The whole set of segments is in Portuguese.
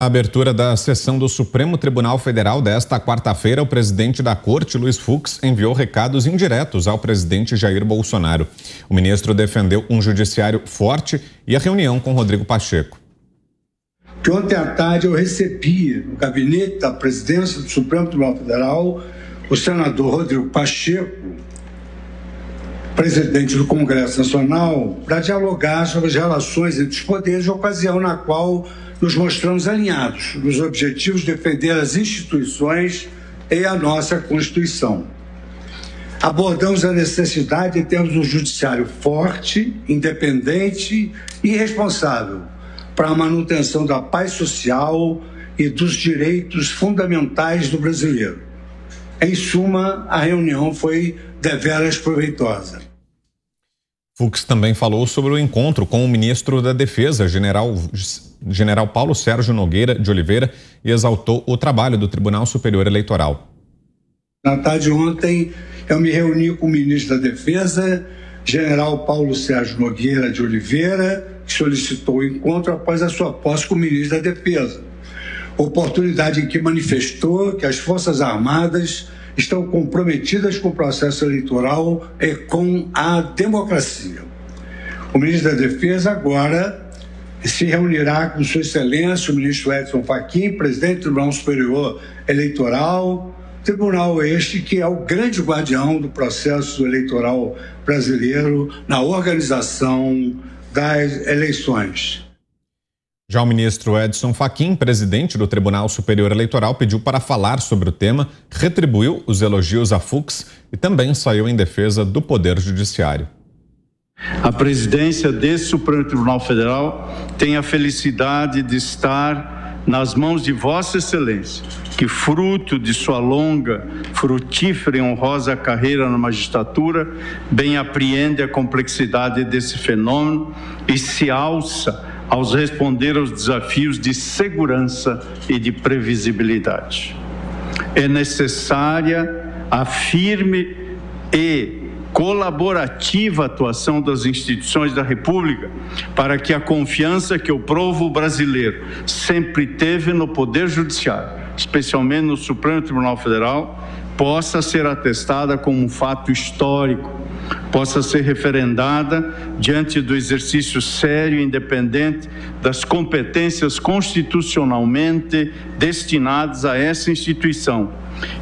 Na abertura da sessão do Supremo Tribunal Federal desta quarta-feira, o presidente da Corte, Luiz Fux, enviou recados indiretos ao presidente Jair Bolsonaro. O ministro defendeu um judiciário forte e a reunião com Rodrigo Pacheco. Que ontem à tarde eu recebi no gabinete da presidência do Supremo Tribunal Federal o senador Rodrigo Pacheco, presidente do Congresso Nacional, para dialogar sobre as relações entre os poderes, ocasião na qual nos mostramos alinhados nos objetivos de defender as instituições e a nossa Constituição. Abordamos a necessidade de termos um judiciário forte, independente e responsável para a manutenção da paz social e dos direitos fundamentais do brasileiro. Em suma, a reunião foi deveras proveitosa. Fux também falou sobre o encontro com o ministro da Defesa, General Paulo Sérgio Nogueira de Oliveira, e exaltou o trabalho do Tribunal Superior Eleitoral. Na tarde de ontem, eu me reuni com o ministro da Defesa, General Paulo Sérgio Nogueira de Oliveira, que solicitou o encontro após a sua posse como ministro da Defesa. Oportunidade em que manifestou que as Forças Armadas estão comprometidas com o processo eleitoral e com a democracia. O ministro da Defesa agora se reunirá com Sua Excelência, o ministro Edson Fachin, presidente do Tribunal Superior Eleitoral, tribunal este que é o grande guardião do processo eleitoral brasileiro na organização das eleições. Já o ministro Edson Fachin, presidente do Tribunal Superior Eleitoral, pediu para falar sobre o tema, retribuiu os elogios a Fux e também saiu em defesa do Poder Judiciário. A presidência desse Supremo Tribunal Federal tem a felicidade de estar nas mãos de Vossa Excelência, que fruto de sua longa, frutífera e honrosa carreira na magistratura, bem apreende a complexidade desse fenômeno e se alça aos responder aos desafios de segurança e de previsibilidade. É necessária a firme e colaborativa atuação das instituições da República para que a confiança que o povo brasileiro sempre teve no Poder Judiciário, especialmente no Supremo Tribunal Federal, possa ser atestada como um fato histórico, possa ser referendada diante do exercício sério e independente das competências constitucionalmente destinadas a essa instituição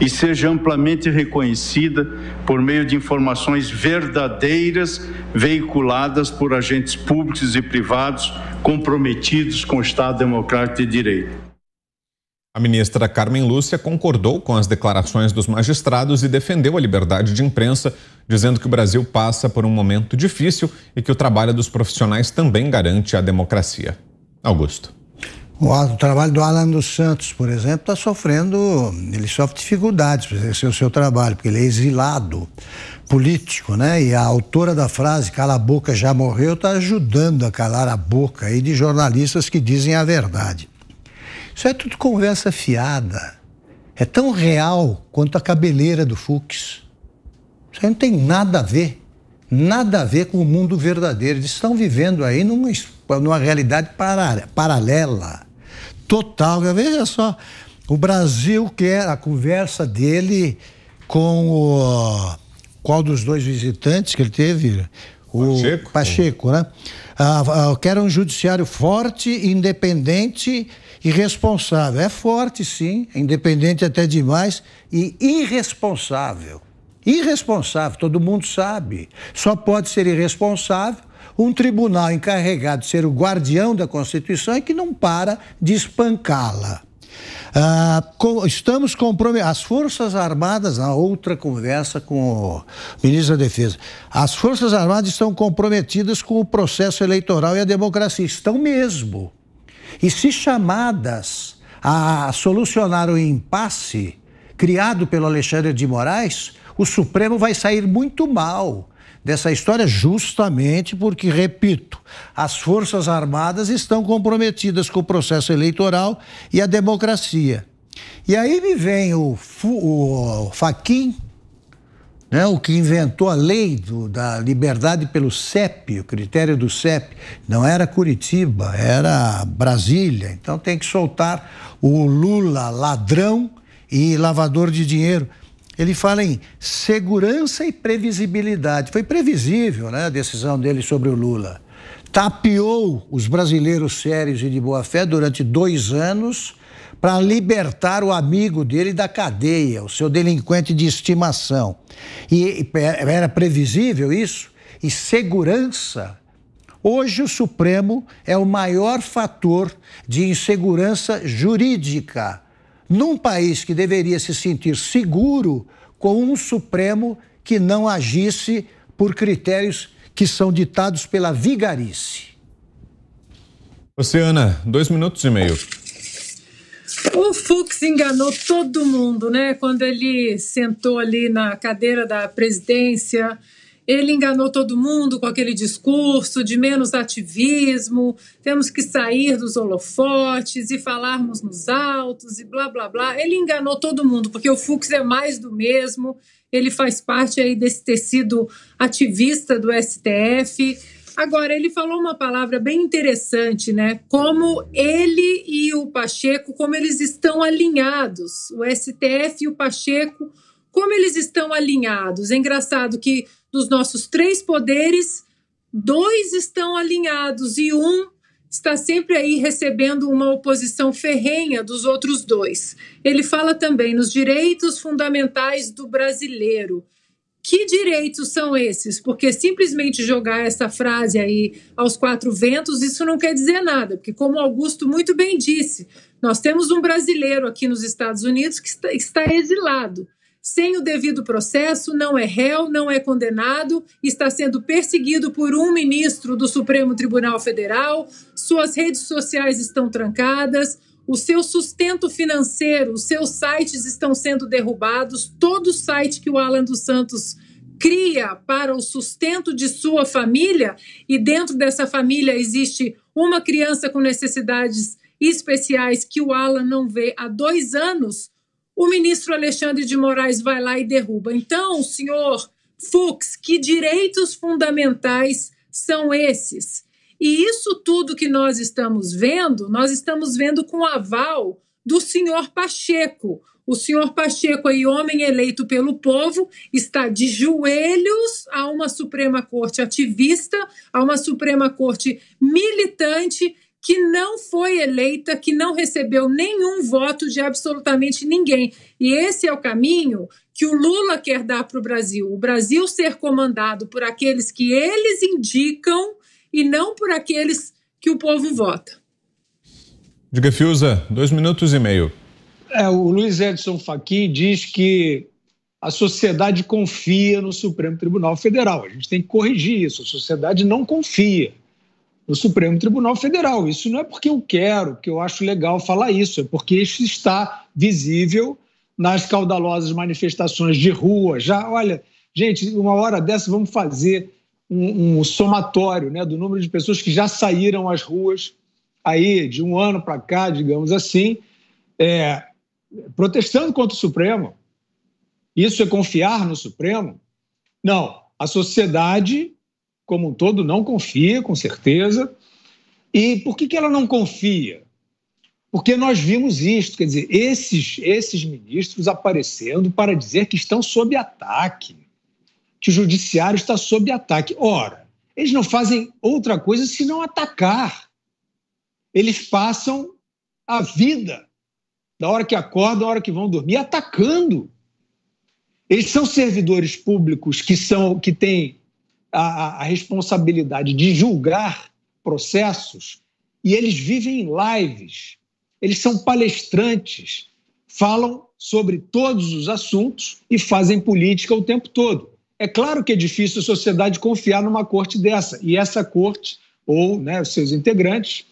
e seja amplamente reconhecida por meio de informações verdadeiras veiculadas por agentes públicos e privados comprometidos com o Estado Democrático de Direito. A ministra Carmen Lúcia concordou com as declarações dos magistrados e defendeu a liberdade de imprensa, dizendo que o Brasil passa por um momento difícil e que o trabalho dos profissionais também garante a democracia. Augusto. O trabalho do Alan dos Santos, por exemplo, ele sofre dificuldades para exercer o seu trabalho, porque ele é exilado político, né? E a autora da frase, cala a boca, já morreu, está ajudando a calar a boca aí de jornalistas que dizem a verdade. Isso é tudo conversa fiada. É tão real quanto a cabeleira do Fux. Isso aí não tem nada a ver com o mundo verdadeiro. Eles estão vivendo aí numa realidade paralela, total. Veja só, o Brasil quer a conversa dele com qual dos dois visitantes que ele teve? O Pacheco, né? Quer um judiciário forte, independente e responsável. É forte, sim, independente até demais e irresponsável. Irresponsável, todo mundo sabe. Só pode ser irresponsável um tribunal encarregado de ser o guardião da Constituição e que não para de espancá-la. Estamos comprometidos. As Forças Armadas, na outra conversa com o ministro da Defesa, as Forças Armadas estão comprometidas com o processo eleitoral e a democracia. Estão mesmo. E se chamadas a solucionar o impasse criado pelo Alexandre de Moraes, o Supremo vai sair muito mal dessa história justamente porque, repito, as Forças Armadas estão comprometidas com o processo eleitoral e a democracia. E aí me vem o Fachin, né? O que inventou a lei da liberdade pelo CEP, o critério do CEP, não era Curitiba, era Brasília. Então tem que soltar o Lula ladrão e lavador de dinheiro. Ele fala em segurança e previsibilidade. Foi previsível, né, a decisão dele sobre o Lula. Tapeou os brasileiros sérios e de boa fé durante 2 anos para libertar o amigo dele da cadeia, o seu delinquente de estimação. E era previsível isso? E segurança. Hoje o Supremo é o maior fator de insegurança jurídica num país que deveria se sentir seguro com um Supremo que não agisse por critérios que são ditados pela vigarice. Ana, 2 minutos e meio. O Fux enganou todo mundo, né? Quando ele sentou ali na cadeira da presidência, ele enganou todo mundo com aquele discurso de menos ativismo, temos que sair dos holofotes e falarmos nos autos e blá, blá, blá. Ele enganou todo mundo, porque o Fux é mais do mesmo, ele faz parte aí desse tecido ativista do STF. Agora, ele falou uma palavra bem interessante, né? Como ele e o Pacheco, como eles estão alinhados, o STF e o Pacheco, como eles estão alinhados. É engraçado que dos nossos 3 poderes, 2 estão alinhados e um está sempre aí recebendo uma oposição ferrenha dos outros 2. Ele fala também nos direitos fundamentais do brasileiro. Que direitos são esses? Porque simplesmente jogar essa frase aí aos 4 ventos, isso não quer dizer nada, porque como Augusto muito bem disse, nós temos um brasileiro aqui nos Estados Unidos que está exilado. Sem o devido processo, não é réu, não é condenado, está sendo perseguido por um ministro do Supremo Tribunal Federal, suas redes sociais estão trancadas, o seu sustento financeiro, os seus sites estão sendo derrubados, todo site que o Alan dos Santos cria para o sustento de sua família, e dentro dessa família existe uma criança com necessidades especiais que o Alan não vê há 2 anos, o ministro Alexandre de Moraes vai lá e derruba. Então, senhor Fux, que direitos fundamentais são esses? E isso tudo que nós estamos vendo com o aval do senhor Pacheco. O senhor Pacheco, aí, homem eleito pelo povo, está de joelhos a uma Suprema Corte ativista, a uma Suprema Corte militante, que não foi eleita, que não recebeu nenhum voto de absolutamente ninguém. E esse é o caminho que o Lula quer dar para o Brasil ser comandado por aqueles que eles indicam e não por aqueles que o povo vota. Diga, Fiuza, 2 minutos e meio. O Luiz Edson Fachin diz que a sociedade confia no Supremo Tribunal Federal. A gente tem que corrigir isso. A sociedade não confia no Supremo Tribunal Federal. Isso não é porque eu quero, que eu acho legal falar isso, é porque isso está visível nas caudalosas manifestações de rua. Já, olha, gente, uma hora dessa vamos fazer um somatório, né, do número de pessoas que já saíram às ruas aí de 1 ano para cá, digamos assim, protestando contra o Supremo. Isso é confiar no Supremo? Não, a sociedade como um todo não confia, com certeza. E por que ela não confia? Porque nós vimos isto, quer dizer, esses ministros aparecendo para dizer que estão sob ataque, que o judiciário está sob ataque. Ora, eles não fazem outra coisa senão atacar. Eles passam a vida, da hora que acordam, da hora que vão dormir, atacando. Eles são servidores públicos que têm a responsabilidade de julgar processos, e eles vivem em lives, eles são palestrantes, falam sobre todos os assuntos e fazem política o tempo todo. É claro que é difícil a sociedade confiar numa corte dessa, e essa corte, ou, né, os seus integrantes,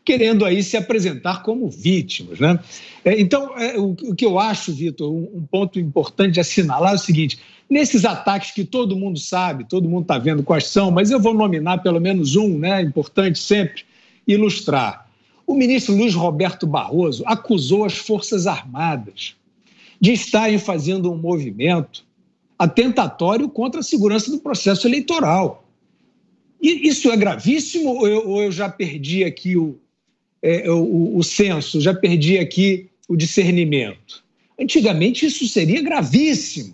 querendo aí se apresentar como vítimas, né? Então, o que eu acho, Vitor, um ponto importante de assinalar é o seguinte: nesses ataques que todo mundo sabe, todo mundo está vendo quais são, mas eu vou nominar pelo menos um, né, importante sempre ilustrar. O ministro Luiz Roberto Barroso acusou as Forças Armadas de estarem fazendo um movimento atentatório contra a segurança do processo eleitoral. E isso é gravíssimo ou eu já perdi aqui o senso, já perdi aqui o discernimento? Antigamente isso seria gravíssimo,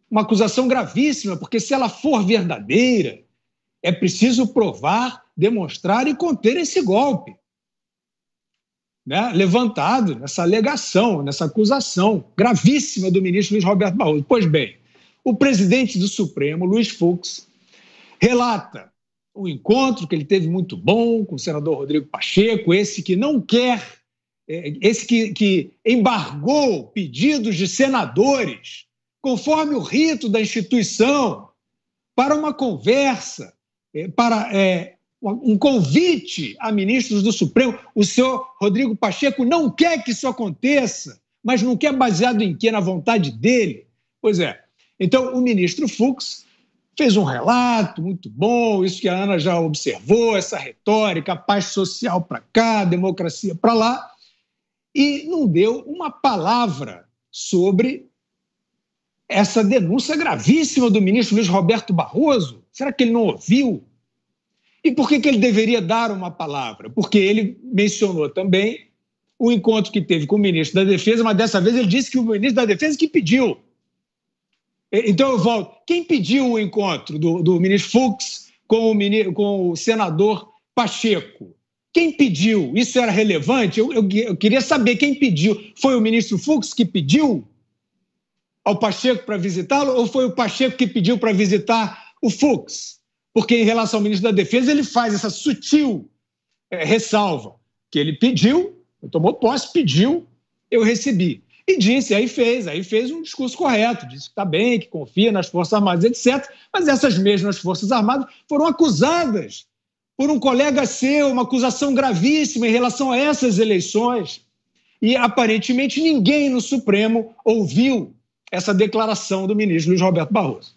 uma acusação gravíssima, porque se ela for verdadeira, é preciso provar, demonstrar e conter esse golpe, né, levantado nessa alegação, nessa acusação gravíssima do ministro Luiz Roberto Barroso. Pois bem, o presidente do Supremo, Luiz Fux, relata um encontro que ele teve muito bom com o senador Rodrigo Pacheco, esse que não quer, esse que embargou pedidos de senadores, conforme o rito da instituição, para uma conversa, para um convite a ministros do Supremo. O senhor Rodrigo Pacheco não quer que isso aconteça, mas não quer baseado em quê? Na vontade dele? Pois é. Então, o ministro Fux fez um relato muito bom, isso que a Ana já observou, essa retórica, paz social para cá, democracia para lá, e não deu uma palavra sobre essa denúncia gravíssima do ministro Luiz Roberto Barroso. Será que ele não ouviu? E por que ele deveria dar uma palavra? Porque ele mencionou também o encontro que teve com o ministro da Defesa, mas dessa vez ele disse que o ministro da Defesa que pediu. Então eu volto. Quem pediu o encontro do ministro Fux com o senador Pacheco? Quem pediu? Isso era relevante? Eu queria saber quem pediu. Foi o ministro Fux que pediu ao Pacheco para visitá-lo ou foi o Pacheco que pediu para visitar o Fux? Porque em relação ao ministro da Defesa ele faz essa sutil ressalva, que ele pediu, tomou posse, pediu, eu recebi. E disse, aí fez um discurso correto, disse que está bem, que confia nas Forças Armadas, etc. Mas essas mesmas Forças Armadas foram acusadas por um colega seu, uma acusação gravíssima em relação a essas eleições. E, aparentemente, ninguém no Supremo ouviu essa declaração do ministro Luiz Roberto Barroso.